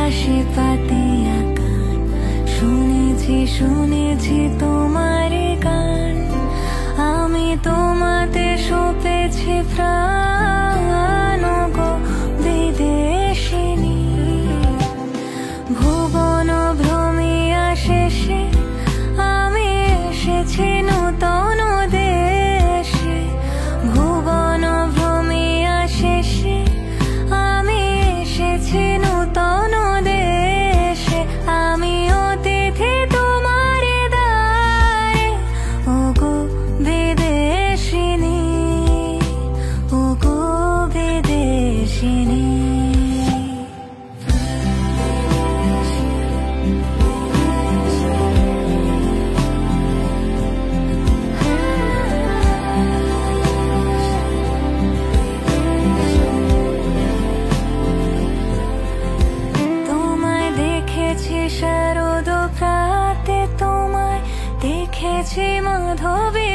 আকাশে পাতিয়া গান, শুনেছি শুনেছি তোমার গান। আমি তোমাতে সপেছি প্রাণ গো বিদেশিনী। ভুবন ভ্রমিয়া শেষে আমি এসেছি নূতন দেশে। ভুবন ভ্রমিয়া শেষে আমি এসেছি নূতন দেশে। আমি অতিথি তোমার দ্বারে ওগো বিদেশিনী, ওগো বিদেশিনী। শারদ প্রাতে তোমায় দেখেছি মাধবী